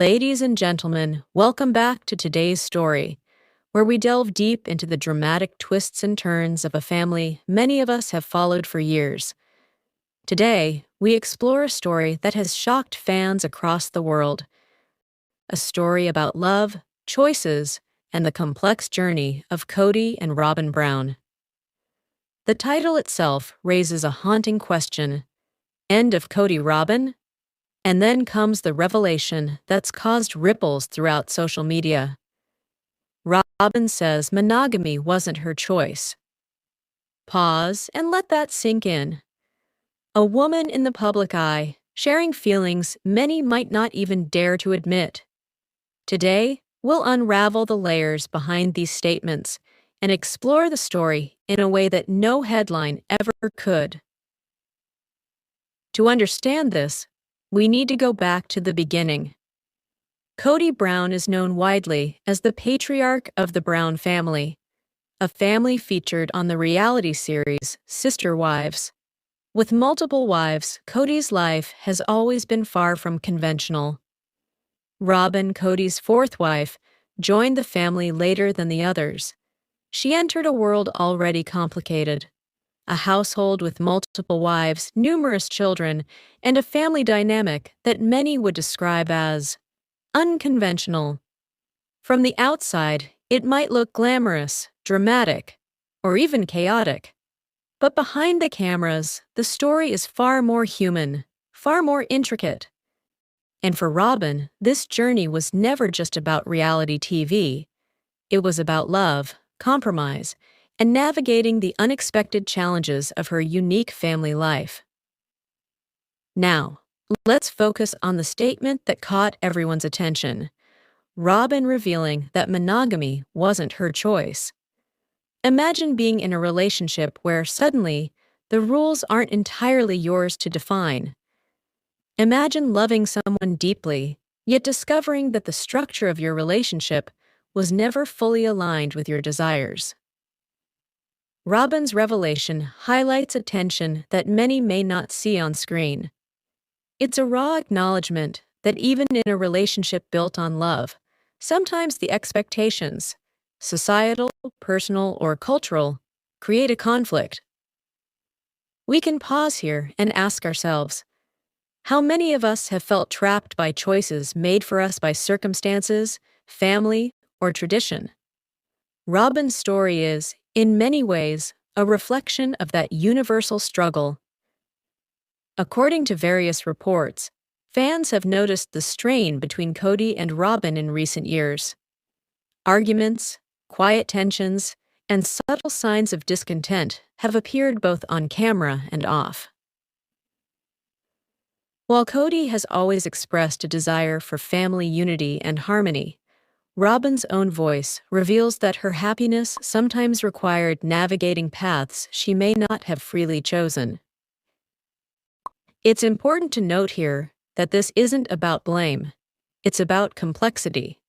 Ladies and gentlemen, welcome back to today's story, where we delve deep into the dramatic twists and turns of a family many of us have followed for years. Today, we explore a story that has shocked fans across the world. A story about love, choices, and the complex journey of Kody and Robyn Brown. The title itself raises a haunting question: End of Kody Robyn? And then comes the revelation that's caused ripples throughout social media. Robyn says monogamy wasn't her choice. Pause and let that sink in. A woman in the public eye, sharing feelings many might not even dare to admit. Today, we'll unravel the layers behind these statements and explore the story in a way that no headline ever could. To understand this, we need to go back to the beginning. Kody Brown is known widely as the patriarch of the Brown family, a family featured on the reality series Sister Wives. With multiple wives, Kody's life has always been far from conventional. Robyn, Kody's fourth wife, joined the family later than the others. She entered a world already complicated. A household with multiple wives, numerous children, and a family dynamic that many would describe as unconventional. From the outside, it might look glamorous, dramatic, or even chaotic. But behind the cameras, the story is far more human, far more intricate. And for Robyn, this journey was never just about reality TV. It was about love, compromise, and navigating the unexpected challenges of her unique family life. Now, let's focus on the statement that caught everyone's attention: Robyn revealing that monogamy wasn't her choice. Imagine being in a relationship where suddenly the rules aren't entirely yours to define. Imagine loving someone deeply, yet discovering that the structure of your relationship was never fully aligned with your desires. Robyn's revelation highlights a tension that many may not see on screen. It's a raw acknowledgement that even in a relationship built on love, sometimes the expectations, societal, personal, or cultural, create a conflict. We can pause here and ask ourselves, how many of us have felt trapped by choices made for us by circumstances, family, or tradition? Robyn's story is, in many ways, a reflection of that universal struggle. According to various reports, fans have noticed the strain between Kody and Robyn in recent years. Arguments, quiet tensions, and subtle signs of discontent have appeared both on camera and off. While Kody has always expressed a desire for family unity and harmony, Robyn's own voice reveals that her happiness sometimes required navigating paths she may not have freely chosen. It's important to note here that this isn't about blame. It's about complexity.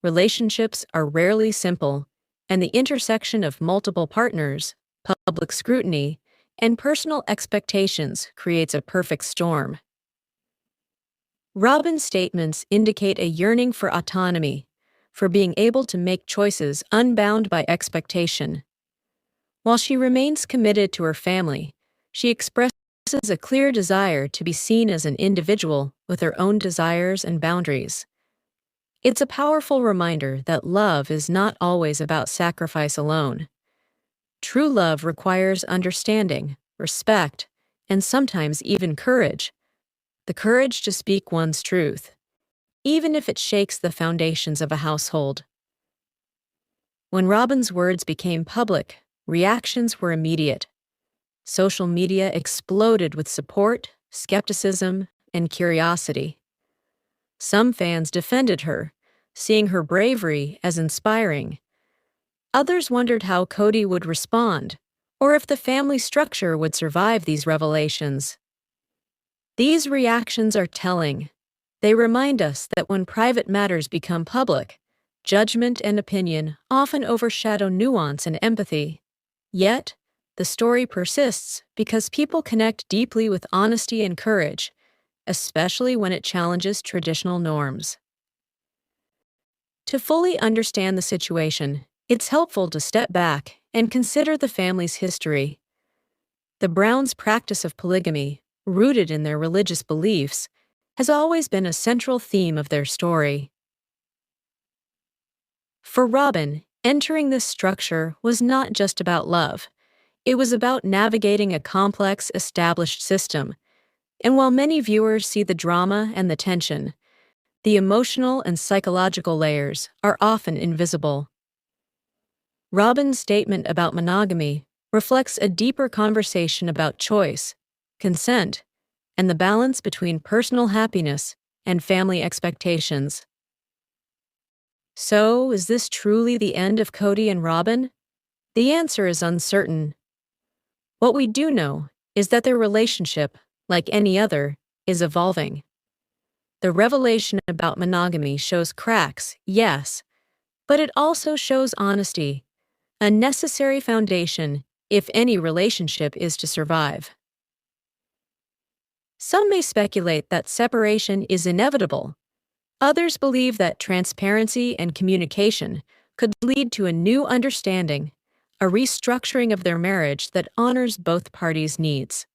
Relationships are rarely simple, and the intersection of multiple partners, public scrutiny, and personal expectations creates a perfect storm. Robyn's statements indicate a yearning for autonomy, for being able to make choices unbound by expectation. While she remains committed to her family, she expresses a clear desire to be seen as an individual with her own desires and boundaries. It's a powerful reminder that love is not always about sacrifice alone. True love requires understanding, respect, and sometimes even courage. The courage to speak one's truth, even if it shakes the foundations of a household. When Robyn's words became public, reactions were immediate. Social media exploded with support, skepticism, and curiosity. Some fans defended her, seeing her bravery as inspiring. Others wondered how Kody would respond, or if the family structure would survive these revelations. These reactions are telling. They remind us that when private matters become public, judgment and opinion often overshadow nuance and empathy. Yet, the story persists because people connect deeply with honesty and courage, especially when it challenges traditional norms. To fully understand the situation, it's helpful to step back and consider the family's history. The Browns' practice of polygamy, rooted in their religious beliefs, has always been a central theme of their story. For Robyn, entering this structure was not just about love. It was about navigating a complex, established system. And while many viewers see the drama and the tension, the emotional and psychological layers are often invisible. Robyn's statement about monogamy reflects a deeper conversation about choice, consent, and the balance between personal happiness and family expectations. So, is this truly the end of Kody and Robyn? The answer is uncertain. What we do know is that their relationship, like any other, is evolving. The revelation about monogamy shows cracks, yes, but it also shows honesty, a necessary foundation if any relationship is to survive. Some may speculate that separation is inevitable. Others believe that transparency and communication could lead to a new understanding, a restructuring of their marriage that honors both parties' needs.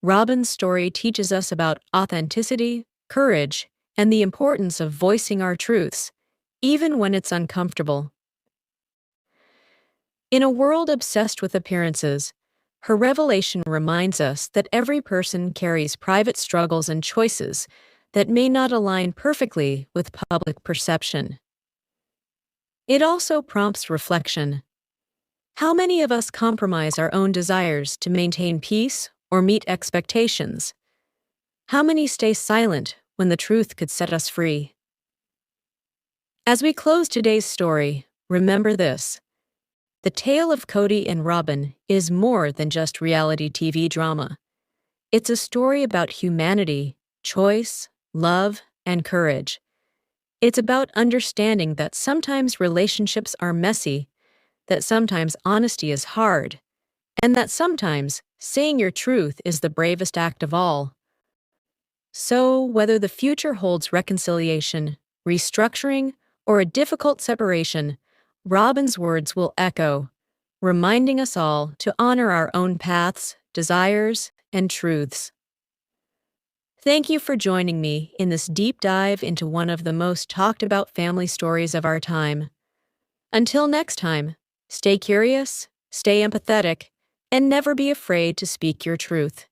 Robyn's story teaches us about authenticity, courage, and the importance of voicing our truths, even when it's uncomfortable. In a world obsessed with appearances, her revelation reminds us that every person carries private struggles and choices that may not align perfectly with public perception. It also prompts reflection. How many of us compromise our own desires to maintain peace or meet expectations? How many stay silent when the truth could set us free? As we close today's story, remember this. The tale of Kody and Robyn is more than just reality TV drama. It's a story about humanity, choice, love, and courage. It's about understanding that sometimes relationships are messy, that sometimes honesty is hard, and that sometimes saying your truth is the bravest act of all. So, whether the future holds reconciliation, restructuring, or a difficult separation, Robyn's words will echo, reminding us all to honor our own paths, desires, and truths. Thank you for joining me in this deep dive into one of the most talked about family stories of our time. Until next time, stay curious, stay empathetic, and never be afraid to speak your truth.